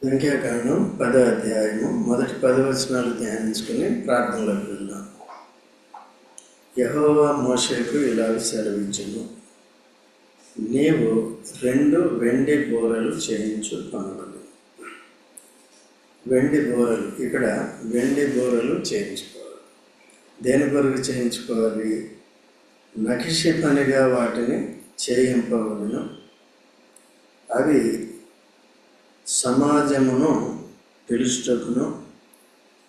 సంఖ్యాకాండం 10వ అధ్యాయము మొదటి 10 వచనాలు ధ్యానించుకుని ప్రార్థనలోకి వెళ్దాం. యెహోవా మోషేకు ఇలాగ సెలవిచ్చెను, నీవు 2 వెండి బోరలు చేయించు కొనవలెను. వెండి బోరలు, ఇక్కడ వెండి బోరలు చేయించుకోవాలి. దేని కొరకు చేయించుకోవాలి? నకిషి పనిగా వాటిని చేయింపవలను. అవి సమాజమును పిలుచుటకును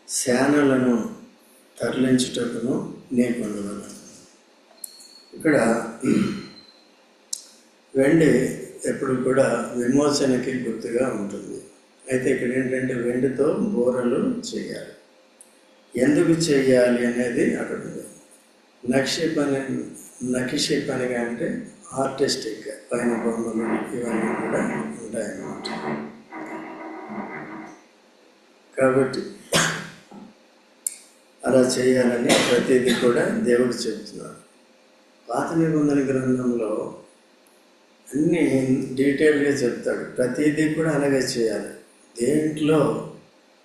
సేనలను తరలించుటకును నీకొనవలెను. ఇక్కడ వెండి ఎప్పుడు కూడా విమోచనకి గుర్తుగా ఉంటుంది. అయితే ఇక్కడ ఏంటంటే వెండితో బోరలు చేయాలి. ఎందుకు చేయాలి అనేది అక్కడ ఉంది. నకిషి పనిగా అంటే ఆర్టిస్టిక్, పైన బొమ్మలు ఇవన్నీ కూడా ఉంటాయన్నమాట. కాబట్టి అలా చేయాలని ప్రతిదీ కూడా దేవుడు చెబుతున్నారు. పాత నిబంధన గ్రంథంలో అన్నీ డీటెయిల్గా చెప్తాడు. ప్రతిదీ కూడా అలాగే చేయాలి. దేంట్లో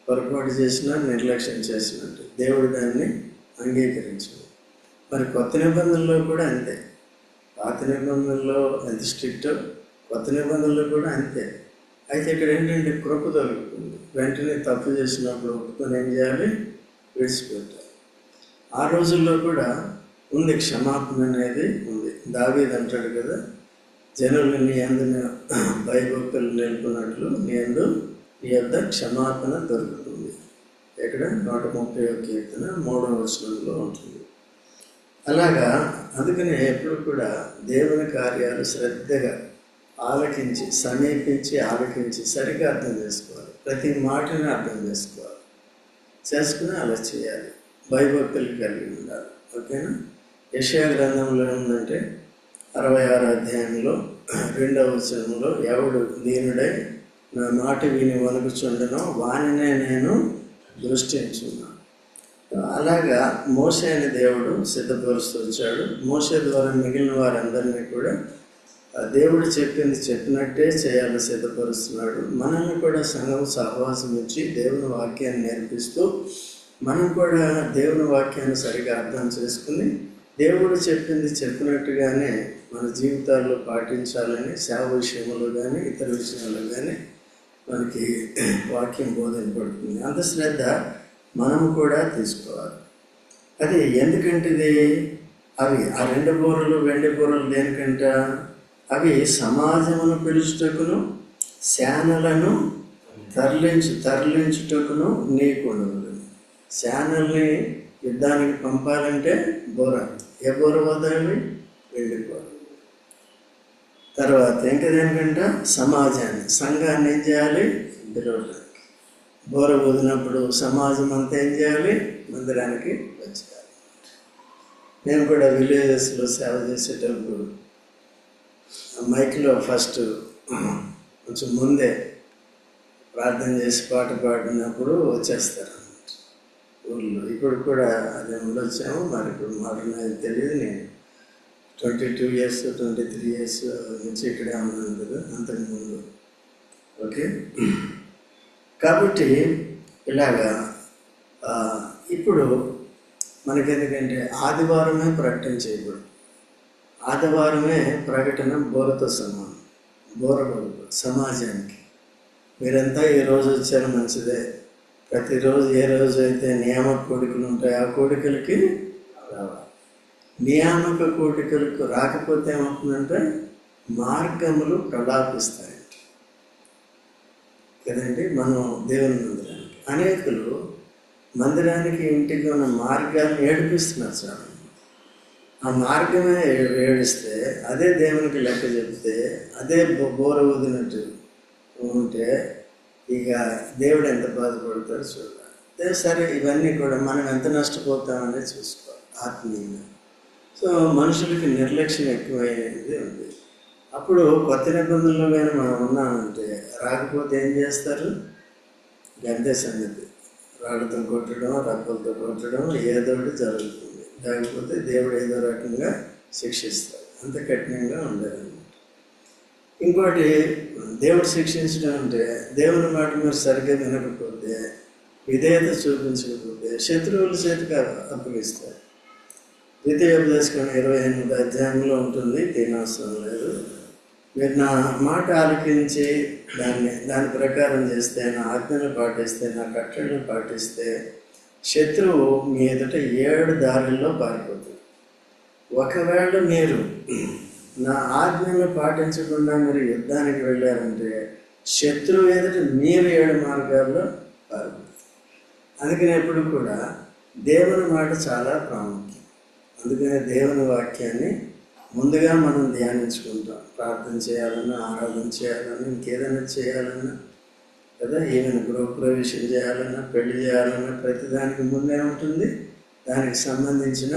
పొరపాటు చేసినా, నిర్లక్ష్యం చేసినట్టు దేవుడు దాన్ని అంగీకరించాడు. మరి కొత్త నిబంధనలో కూడా అంతే. పాత నిబంధనలో ఎంత స్ట్రిక్టో కొత్త నిబంధనలో కూడా అంతే. అయితే ఇక్కడ ఏంటంటే కృప దొరుకుతుంది. వెంటనే తప్పు చేసినప్పుడు ఒప్పుకొని ఏం చేయాలి? విడిచిపెట్టాలి. ఆ రోజుల్లో కూడా ఉంది, క్షమాపణ అనేది ఉంది. దావీదు అంటాడు కదా, జనులు నీ యందు భయభక్తులు నిలుపున్నట్లు నీ యొద్ద క్షమాపణ దొరుకుతుంది. ఇక్కడ 131 కీర్తన 3వ వచనంలో ఉంటుంది. అలాగా అందుకనే ఎప్పుడు కూడా దేవుని కార్యాలు శ్రద్ధగా ఆలకించి, సమీపించి ఆలకించి సరిగ్గా అర్థం చేసుకోవాలి. ప్రతి మాటని అర్థం చేసుకుని అలా చేయాలి. భయభక్తులు కలిగి ఉండాలి. ఓకేనా? యెషయా గ్రంథంలో ఉందంటే 66వ అధ్యాయంలో 2వ వచనంలో, ఎవడు దీనుడై నా మాట విని వణుకుచుండెనో వానినే నేను దృష్టించున్నాను. అలాగా మోషే అనే దేవుడు సిద్ధపరుస్తూ వచ్చాడు. మోషే ద్వారా మిగిలిన వారందరినీ కూడా దేవుడు చెప్పింది చెప్పినట్టే చేయాలని సిద్ధపరుస్తున్నాడు. మనల్ని కూడా సంఘం సహవాసం ఇచ్చి దేవుని వాక్యాన్ని నేర్పిస్తూ మనం కూడా దేవుని వాక్యాన్ని సరిగా అర్థం చేసుకుని దేవుడు చెప్పింది చెప్పినట్టుగానే మన జీవితాల్లో పాటించాలని, సేవ విషయంలో కానీ ఇతర విషయాల్లో కానీ మనకి వాక్యం బోధింపడుతుంది. అంత శ్రద్ధ మనం కూడా తీసుకోవాలి. అది ఎందుకంటే అవి ఆ 2 బోరలు వెండి బోరలు దేనికంట? అవి సమాజమును పిలుచుటకును సేనలను తరలించుటకును నీకొనవలెను. సేనల్ని యుద్ధానికి పంపాలంటే బోర. ఏ బోర పోతాయి? వెండి బోర. తర్వాత ఇంకా దేనికంట? సమాజాన్ని, సంఘాన్ని ఏం చేయాలి? పిలవడానికి. బోర ఊదినప్పుడు సమాజం అంతా ఏం చేయాలి? మందిరానికి వచ్చేయాలి. నేను కూడా విలేజెస్లో సేవ చేసేటప్పుడు మైక్లో ఫస్ట్ కొంచెం ముందే ప్రార్థన చేసి పాట పాడినప్పుడు వచ్చేస్తారు ఊళ్ళో. ఇప్పుడు కూడా అదే ఉండొచ్చాము. మరి ఇప్పుడు మాట్లాడినది తెలియదు. నేను 22 years 23 years నుంచి ఇక్కడే ఉన్నాను కదా, అంతకుముందు. ఓకే. కాబట్టి ఇలాగా ఇప్పుడు మనకెందుకంటే ఆదివారమే ప్రకటన చేయకూడదు. ఆదివారమే ప్రకటన బోరతో సమానం. బోర సమాజానికి మీరంతా ఈ రోజు వచ్చారు, మంచిదే. ప్రతిరోజు ఏ రోజు అయితే నియామక కోడికలు ఉంటాయో ఆ కోడికలకి రావాలి. నియామక కోడికలకు రాకపోతే ఏమవుతుందంటే మార్గములు ప్రలాపిస్తాయి కదండి. మనం దేవుని మందిరానికి అనేకులు మందిరానికి ఇంటికి ఉన్న మార్గాన్ని ఏడిపిస్తున్నారు చాలా. ఆ మార్గమే ఏడిస్తే అదే దేవునికి లెక్క చెప్తే అదే బోర ఊదినట్టు ఉంటే ఇక దేవుడు ఎంత బాధపడతాడో చూడాలి. సరే, ఇవన్నీ కూడా మనం ఎంత నష్టపోతామనేది చూసుకోవాలి ఆత్మీయంగా. సో మనుషులకి నిర్లక్ష్యం ఎక్కువైనది ఉంది. అప్పుడు కొత్త నిబంధనలో కానీ మనం ఉన్నామంటే రాకపోతే ఏం చేస్తారు? గంతే సంగతి. రాళ్ళతో కొట్టడం, రప్పలతో కొట్టడం, ఏదో ఒకటి జరుగుతుంది. లేకపోతే దేవుడు ఏదో రకంగా శిక్షిస్తాడు. అంత కఠినంగా ఉండేదన్నమాట. ఇంకోటి, దేవుడు శిక్షించడం అంటే దేవుని మాట మీరు సరిగ్గా వినకపోతే, విధేయత చూపించకపోతే శత్రువుల చేతికి అప్పగిస్తారు. ద్వితీయోపదేశకాండం 28వ అధ్యాయంలో ఉంటుంది, తినవసరం లేదు. మీరు నా మాట ఆలకించి దాని ప్రకారం చేస్తే, నా ఆజ్ఞలు పాటిస్తే, నా కట్టడలు పాటిస్తే శత్రువు మీ ఎదుట 7 దారుల్లో పారిపోతుంది. ఒకవేళ మీరు నా ఆజ్ఞలు పాటించకుండా మీరు యుద్ధానికి వెళ్ళారంటే శత్రువు ఎదుట మీరు 7 మార్గాల్లో పారిపోతుంది. అందుకని ఎప్పుడు కూడా దేవుని మాట చాలా ప్రాముఖ్యం. అందుకనే దేవుని వాక్యాన్ని ముందుగా మనం ధ్యానించుకుంటాం. ప్రార్థన చేయాలన్నా, ఆరాధన చేయాలన్నా, ఇంకేదైనా చేయాలన్నా కదా, ఈవెన్ గృహప్రవేశం చేయాలన్నా, పెళ్లి చేయాలన్నా ప్రతిదానికి ముందే ఉంటుంది, దానికి సంబంధించిన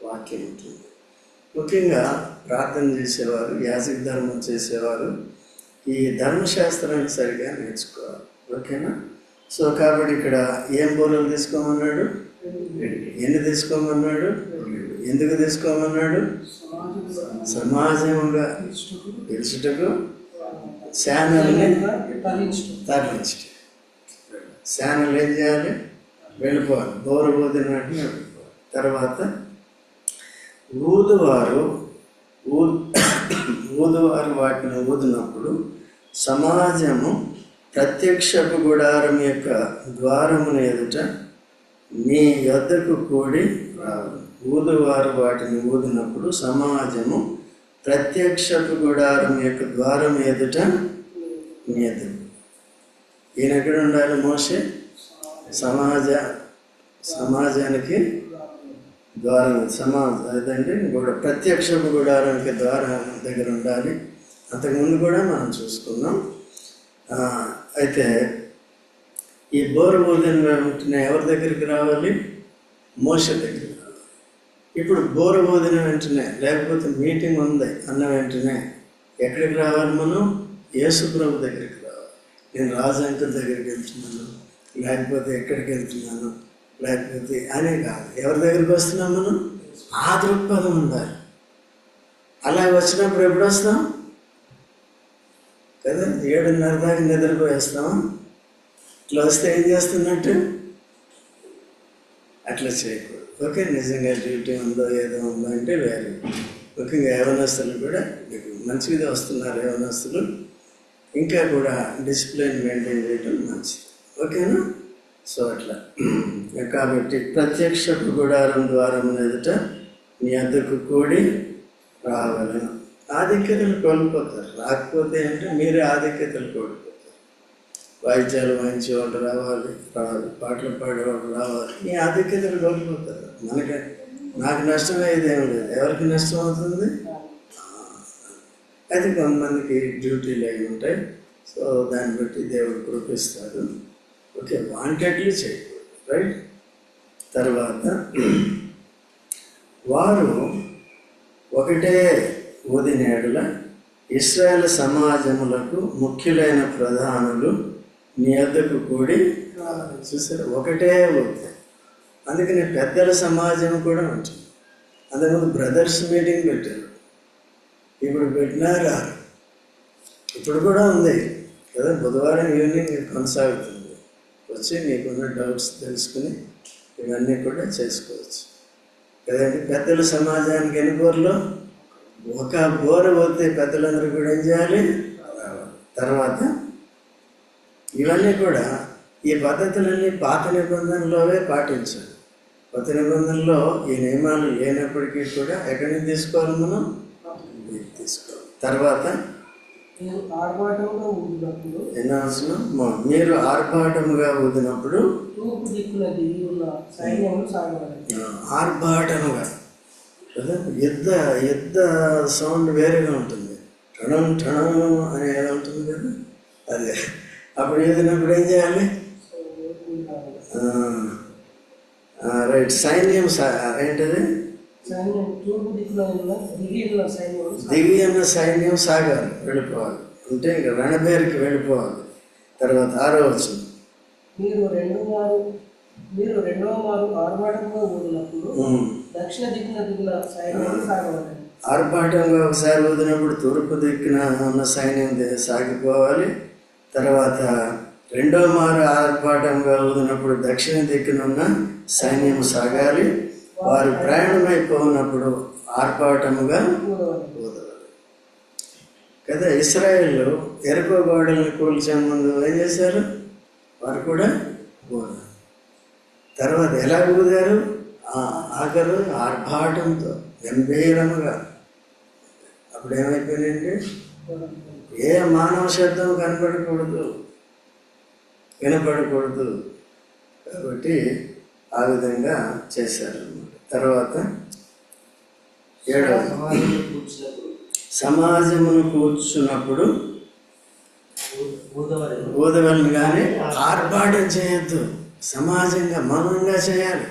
వాక్యం ఉంటుంది. ముఖ్యంగా ప్రార్థన చేసేవారు, యాజక ధర్మం చేసేవారు ఈ ధర్మశాస్త్రాన్ని సరిగా నేర్చుకోవాలి. ఓకేనా? సో కాబట్టి ఇక్కడ ఏం బోరలు తీసుకోమన్నాడు? ఎన్ని తీసుకోమన్నాడు? ఎందుకు తీసుకోమన్నాడు? సమాజంగా పిలుచుటకు, శానల్ని తరలించటం. శానలు ఏం చేయాలి? వెళ్ళిపోవాలి. బోర ఊదినట్టు వెళ్ళిపోవాలి. తర్వాత ఊదువారు వాటిని ఊదినప్పుడు సమాజము ప్రత్యక్షపు గుడారం యొక్క ద్వారమును ఎదుట మీ యొద్దకు కూడి రావాలి. ఊదువారు వాటిని ఊదినప్పుడు సమాజము ప్రత్యక్షపు గుడారం యొక్క ద్వారం ఎదుట మీ ఎదురు. ఈయన ఎక్కడ ఉండాలి? మోషే సమాజానికి ద్వారం, అదండి కూడా ప్రత్యక్షపు గుడారానికి ద్వారం దగ్గర ఉండాలి. అంతకుముందు కూడా మనం చూసుకున్నాం. అయితే ఈ బోరు ఊదిన వెంటనే ఎవరి దగ్గరికి రావాలి? మోషే దగ్గరికి రావాలి. ఇప్పుడు బోరు ఊదిన వెంటనే, లేకపోతే మీటింగ్ ఉంది అన్న వెంటనే ఎక్కడికి రావాలి? మనం యేసు ప్రభు దగ్గరికి రావాలి. నేను రాజు అంకుల్ దగ్గరికి వెళ్తున్నాను, లేకపోతే ఎక్కడికి వెళ్తున్నాను, లేకపోతే అనే కాదు. ఎవరి దగ్గరికి వస్తున్నాం మనం? ఆ దృక్పథం ఉండాలి. అలా వచ్చినప్పుడు ఎప్పుడు వస్తాం కదా? 7:30 దాకా నిద్రపోయేస్తాం. ఇట్లా వస్తే ఏం చేస్తున్నట్టు? అట్లా చేయకూడదు. ఓకే, నిజంగా డ్యూటీ ఉందో ఏదో ఉందో అంటే వేరే. ముఖ్యంగా యవనస్తులు కూడా మీకు మంచిగా వస్తున్నారు. యవనస్తులు ఇంకా కూడా డిసిప్లిన్ మెయింటైన్ చేయడం మంచిది. ఓకేనా? సో అట్లా కాబట్టి ప్రత్యక్షపు గుడారం ద్వారం ఎదుట మీ వద్దకు కూడి రావాలను. ఆధిక్యతలు కోల్పోతారు. రాకపోతే అంటే మీరే ఆధిక్యతలు కోల్పోతారు. వాయిద్యాలు వాయించేవాళ్ళు రావాలి, పాటలు పాడేవాళ్ళు రావాలి. మీ ఆధిక్యతలు కోల్పోతారు. నాకు నష్టం అయ్యేదేం లేదు. ఎవరికి నష్టం అవుతుంది? అయితే కొంతమందికి డ్యూటీలు అవి ఉంటాయి. సో దాన్ని బట్టి దేవుడు కృపిస్తాడు. ఓకే, వాంటెడ్లీ చేయకూడదు. రైట్? తర్వాత వారు ఒకటే ఊదినేడుల ఇశ్రాయేలు సమాజములకు ముఖ్యులైన ప్రధానులు మీ వద్దకు కూడి చూసారు. ఒకటే ఊది. అందుకని పెద్దల సమాజం కూడా ఉంటుంది. అంతకుముందు బ్రదర్స్ మీటింగ్ పెట్టారు. ఇప్పుడు పెట్టినారా? ఇప్పుడు కూడా ఉంది కదా. బుధవారం ఈవినింగ్ కొనసాగుతుంది. వచ్చి మీకున్న డౌట్స్ తెలుసుకుని ఇవన్నీ కూడా చేసుకోవచ్చు కదండి. పెద్దల సమాజానికి ఎన్ని బోర్లు? ఒక బోర పోతే పెద్దలందరూ కూడా ఏం చేయాలి? తర్వాత ఇవన్నీ కూడా ఈ పద్ధతులన్నీ పాత నిబంధనలోవే పాటించాలి. కొత్త నిబంధనలో ఈ నియమాలు లేనప్పటికీ కూడా ఎక్కడి నుంచి తీసుకోవాలి? మనం తీసుకోవాలి. తర్వాత ఎన్ని అవసరం? మీరు ఆర్భాటముగా ఊదినప్పుడు ఆర్భాటముగా కదా, యుద్ధ సౌండ్ వేరేగా ఉంటుంది. టణం టణం అనేది ఉంటుంది కదా, అదే. అప్పుడు ఊదినప్పుడు ఏం చేయాలి? రైట్. సైన్యం ఏంటది? దిగి అన్న సైన్యం సాగాలి, వెళ్ళిపోవాలి. అంటే ఇంకా రణబేరికి వెళ్ళిపోవాలి. తర్వాత 6వ వచనం, మీరు రెండవ మారు ఆర్భాటంగా ఊదినప్పుడు దక్షిణ దిక్కున సైన్యం సాగవాలి. ఆర్భాటంగా ఒకసారి ఊదినప్పుడు తూర్పు దిక్కున ఉన్న సైన్యం సాగిపోవాలి. తర్వాత రెండో మారు ఆర్భాటంగా ఊదినప్పుడు దక్షిణ దిక్కున ఉన్న సైన్యం సాగాలి. వారు ప్రయాణమైపోయినప్పుడు ఆర్భాటముగా ఊదవాలి కదా. ఇశ్రాయేలు ఎరుకో గోడల్ని కూల్చే ముందు ఏం చేశారు? వారు కూడా ఊదారు. తర్వాత ఎలా ఊదారు? ఆఖరు ఆర్భాటంతో గంభీరముగా. అప్పుడు ఏమైపోయిందండి? ఏ మానవ శబ్దం వినపడకూడదు. కాబట్టి ఆ విధంగా చేశారన్నమాట. తర్వాత 7వ సమాజమును కూర్చున్నప్పుడు ఊదవలను కానీ ఆర్భాటం చేయొద్దు. సమాజంగా మౌనంగా చేయాలి.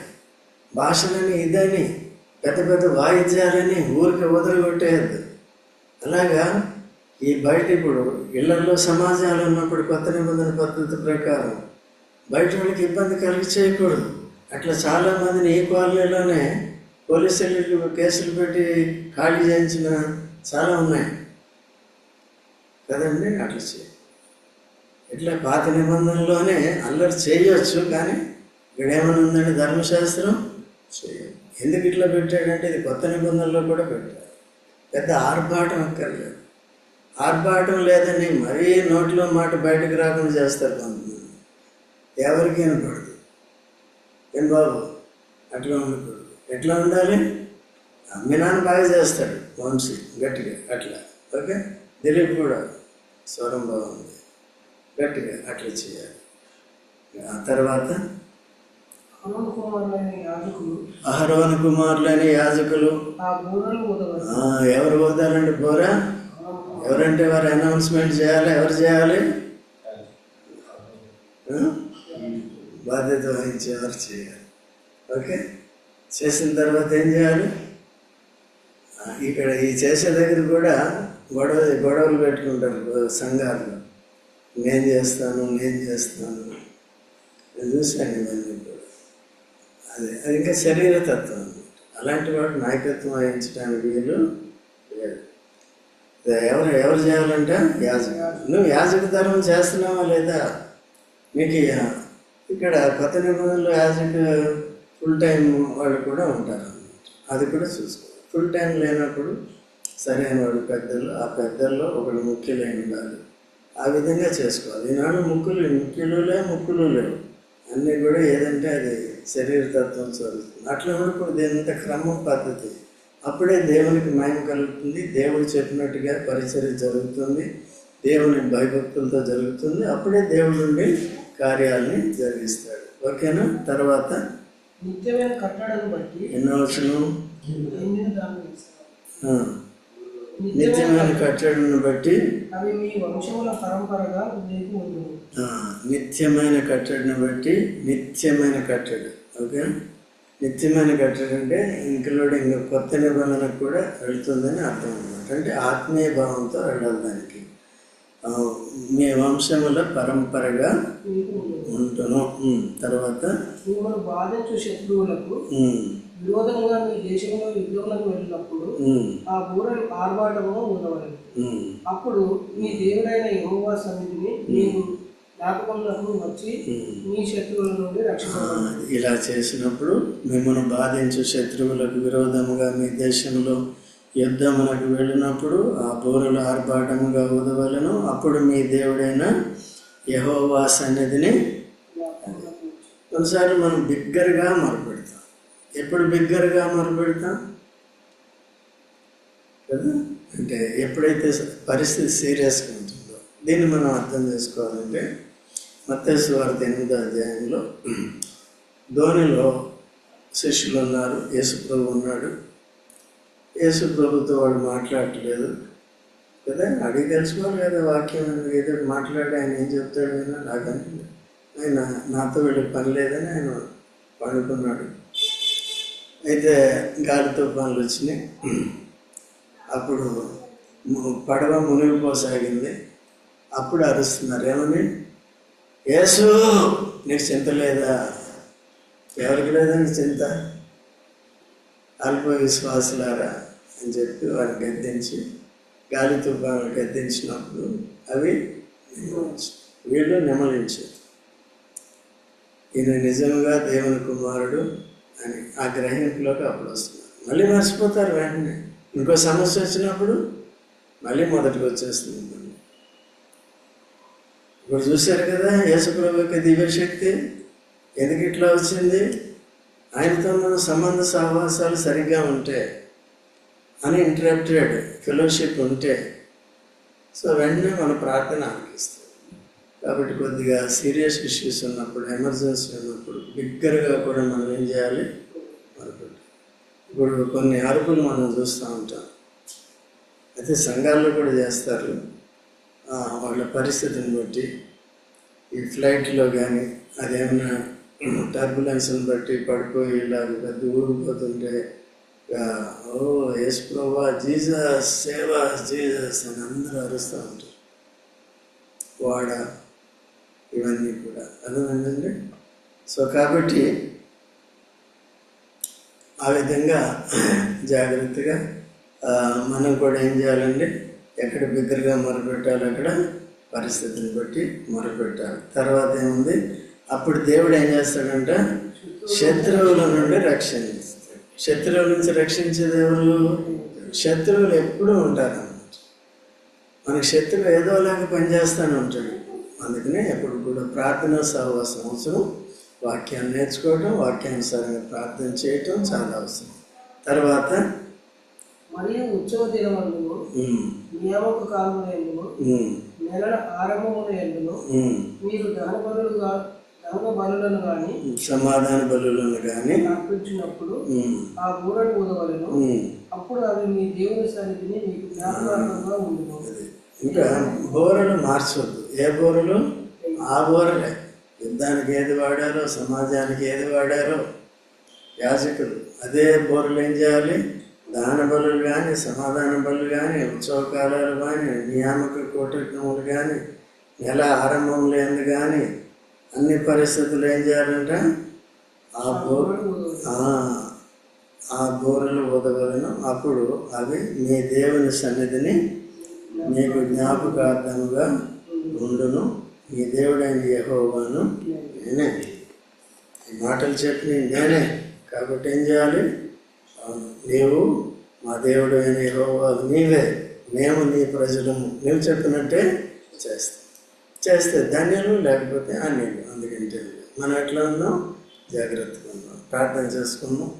భాషలని ఇదని పెద్ద పెద్ద వాయిద్యాలని ఊరికి వదిలిగొట్టేయద్దు. అలాగా ఈ బయట ఇప్పుడు ఇళ్లలో సమాజాలు ఉన్నప్పుడు కొత్త నిబంధన పద్ధతి ప్రకారం బయట వాళ్ళకి ఇబ్బంది కలిగి చేయకూడదు. అట్లా చాలామందిని ఈ కాలనీలోనే పోలీసులు కేసులు పెట్టి ఖాళీ చేయించిన చాలా ఉన్నాయి కదండి. అట్లా ఇట్లా పాత నిబంధనలోనే అల్లరి చేయొచ్చు, కానీ ఇక్కడ ఏమైనా ఉందండి ధర్మశాస్త్రం చేయదు. ఎందుకు ఇట్లా పెట్టాడంటే ఇది కొత్త నిబంధనలో కూడా పెట్టారు. పెద్ద ఆర్భాటం అక్కర్లేదు. ఆర్భాటం లేదని మరీ నోట్లో మాట బయటకు రాకుండా చేస్తారు కొంతమంది. ఎవరికి వినపడదు. ఏం బాబు అట్లా ఉండకూడదు. ఎట్లా ఉండాలి? మీ నాన్న బాగా చేస్తాడు వంశీ గట్టిగా అట్లా. ఓకే, దిలీప్ కూడా స్వరం బాగుంది, గట్టిగా అట్లా చేయాలి. ఆ తర్వాత అహరోను కుమారులని యాజకులు ఎవరు ఊదాలండి? బోరా ఎవరంటే వారు అనౌన్స్మెంట్ చేయాలి. ఎవరు చేయాలి? బాధ్యత వహించి ఎవరు చేయాలి. ఓకే, చేసిన తర్వాత ఏం చేయాలి? ఇక్కడ ఈ చేసే దగ్గర కూడా గొడవలు పెట్టుకుంటారు సంఘాల్లో. నేను చేస్తాను చూశాను ఇవన్నీ కూడా. అది ఇంకా శరీరతత్వం. అలాంటి వాడు నాయకత్వం వహించడానికి వీలు లేదు. ఎవరు చేయాలంటే యాజకుడు. నువ్వు యాజక ధర్మం చేస్తున్నావా లేదా? మీకు ఇక్కడ కొత్త నిబంధనలు యాజక ఫుల్ టైం వాళ్ళు కూడా ఉంటారు. అది కూడా చూసుకోవాలి. ఫుల్ టైం లేనప్పుడు సరైన వాడు పెద్దలు, ఆ పెద్దల్లో ఒకడు ముఖ్యులై ఉండాలి. ఆ విధంగా చేసుకోవాలి. ఈనాడు ముక్కులు లేవు. అన్నీ కూడా ఏదంటే అది శరీరతత్వం చదువుతుంది. అట్లా ఉండకూడదు. ఎంత క్రమం పద్ధతి. అప్పుడే దేవునికి మహిమ కలుగుతుంది. దేవుడు చెప్పినట్టుగా పరిచర్య జరుగుతుంది. దేవుని భయభక్తులతో జరుగుతుంది. అప్పుడే దేవుడు నుండి కార్యాలని జరిగిస్తాడు. ఓకేనా? తర్వాత నిత్యమైన కట్టడను బట్టి ఎన్నో వచనం? నిత్యమైన కట్టడను బట్టి అవి మీ వంశముల పరంపరగా నిత్యమైన కట్టడిని బట్టి నిత్యమైన కట్టడి. ఓకే, నిత్యమైన కట్టడి అంటే ఇంక్లూడింగ్ కొత్త నిబంధనకు కూడా వెళ్తుందని అర్థం అన్నమాట. అంటే ఆత్మీయ భావంతో వెళ్ళాలి దానికి. మీ వంశముల పరంపరగా ఉంటును. తర్వాత బాధించు శత్రువులకు విరోధంగా మీ దేశంలో యుద్ధములకు వెళ్ళినప్పుడు ఆ బూరలు ఆర్భాటముగా ఉండవలేదు. అప్పుడు మీ దేవుడైన యెహోవా సన్నిధిని మీకు జ్ఞాపకములకు వచ్చి మీ శత్రువుల నుండి రక్షించబడతారు. ఇలా చేసినప్పుడు మిమ్మల్ని బాధించు శత్రువులకు విరోధముగా మీ దేశంలో యుద్ధమునకు వెళ్ళినప్పుడు ఆ బూరలు ఆర్భాటముగా ఊదవలెను. అప్పుడు మీ దేవుడైన యెహోవా సన్నిధిని. కొన్నిసార్లు మనం బిగ్గరగా మొరపెడతాం. ఎప్పుడు బిగ్గరగా మొరపెడతాం కదా? అంటే ఎప్పుడైతే పరిస్థితి సీరియస్గా ఉంటుందో. దీన్ని మనం అర్థం చేసుకోవాలంటే మత్తయి సువార్త 8వ అధ్యాయంలో ధోనిలో శిష్యులు ఉన్నారు, యేసు ప్రభు ఉన్నాడు. యేసు ప్రభుతో వాడు మాట్లాడట్లేదు కదా. అడిగి తెలుసుకోవాలి కదా వాక్యం. ఏదో మాట్లాడి ఆయన ఏం చెప్తాడు నాకంటే ఆయన నాతో వెళ్ళి పని లేదని ఆయన పండుకున్నాడు. అయితే గాలి తుఫాన్లు వచ్చినాయి. అప్పుడు పడవ మునిగిపోసాగింది. అప్పుడు అరుస్తున్నారు, ఏమని? యేసు నీకు చింత లేదా? ఎవరికి లేదని చింత? అల్ప విశ్వాసులారా అని చెప్పి వారిని గద్దించి గాలి తుఫాను గద్దించినప్పుడు అవి వీళ్ళు నెమలించారు. ఈయన నిజంగా దేవుని కుమారుడు అని ఆ గ్రహింపులోకి అప్పుడు వస్తున్నారు. మళ్ళీ మర్చిపోతారు వెంటనే. ఇంకో సమస్య వచ్చినప్పుడు మళ్ళీ మొదటికి వచ్చేస్తుంది. ఇప్పుడు చూశారు కదా యేసుప్రభు యొక్క దివ్యశక్తి ఎందుకు ఇట్లా వచ్చింది? ఆయనతో మన సంబంధ సహవాసాలు సరిగ్గా ఉంటే, అన్ఇంటరప్టెడ్ ఫెలోషిప్ ఉంటే, సో వెంటనే మన ప్రార్థన ఆలకిస్తుంది. కాబట్టి కొద్దిగా సీరియస్ ఇష్యూస్ ఉన్నప్పుడు, ఎమర్జెన్సీ ఉన్నప్పుడు బిగ్గరగా కూడా మనం ఏం చేయాలి? మొదలుపెట్టాలి. ఇప్పుడు కొన్ని అరుపులు మనం చూస్తూ ఉంటాం. అయితే సంఘాల్లో కూడా చేస్తారు. వాళ్ళ పరిస్థితిని బట్టి ఈ ఫ్లైట్లో కానీ అదేమన్నా టర్బులెన్స్ని బట్టి పడిపోయి ఇలా పెద్ద ఊరిపోతుంటే ఓ యేసు ప్రభువా జీసస్ సేవ జీసస్ అని అందరూ అరుస్తూ ఉంటారు. వాడ ఇవన్నీ కూడా అర్థమైందండి. సో కాబట్టి ఆ విధంగా జాగ్రత్తగా మనం కూడా ఏం చేయాలండి? ఎక్కడ బిగ్గరగా మొరపెట్టాలి అక్కడ పరిస్థితిని బట్టి మొరపెట్టాలి. తర్వాత ఏముంది? అప్పుడు దేవుడు ఏం చేస్తాడంట? శత్రువుల నుండి రక్షిస్తాడు. శత్రువుల నుంచి రక్షించేది ఎవరు? శత్రువులు ఎప్పుడూ ఉంటారన్నమాట. మనకి శత్రువు ఏదోలాగా పనిచేస్తూనే ఉంటాడు. అందుకనే ఎప్పుడు కూడా ప్రార్థన సహవాసం అవసరం. వాక్యాన్ని నేర్చుకోవడం, వాక్యానుసారంగా ప్రార్థన చేయటం చాలా అవసరం. తర్వాత మరియు ఉత్సవ దినములను నియామక కాలములందును నెలల ఆరంభమున ఎందును మీరు దహన బలులను కానీ సమాధాన బలులను కానీ అర్పించినప్పుడు ఆ బూరలు ఊదవలెను. అప్పుడు అవి మీ దేవుని సన్నిధిని మీకు జ్ఞాపకార్థంగా ఉండును. ఇంకా బోరలు మార్చవద్దు. ఏ బోరలు? ఆ బోరలే. యుద్ధానికి ఏది వాడారో, సమాజానికి ఏది వాడారో యాజకులు అదే బోరలు ఏం చేయాలి? దాన బలులు కానీ, సమాధాన బలులు కానీ, ఉత్సవ కాలాలు కానీ, నియామక కోటములు కానీ, నెల ఆరంభం లేని కానీ అన్ని పరిస్థితులు ఏం చేయాలంట? ఆ బోరలు ఊదవలను. అప్పుడు అవి మీ దేవుని సన్నిధిని మీకు జ్ఞాపకార్థముగా ఉండును. మీ దేవుడైన యెహోవాను నేనే. ఈ మాటలు చెప్పి నేనే. కాబట్టి ఏం చేయాలి? నీవు మా దేవుడు అయిన యెహోవా నీవే, మేము నీ ప్రజలము. నువ్వు చెప్పినట్టే చేస్తే ధన్యులు, లేకపోతే అన్యులు. అందుకంటే మనం ఎట్లా ఉన్నాం? జాగ్రత్తగా ఉన్నాం. ప్రార్థన చేసుకుందాం.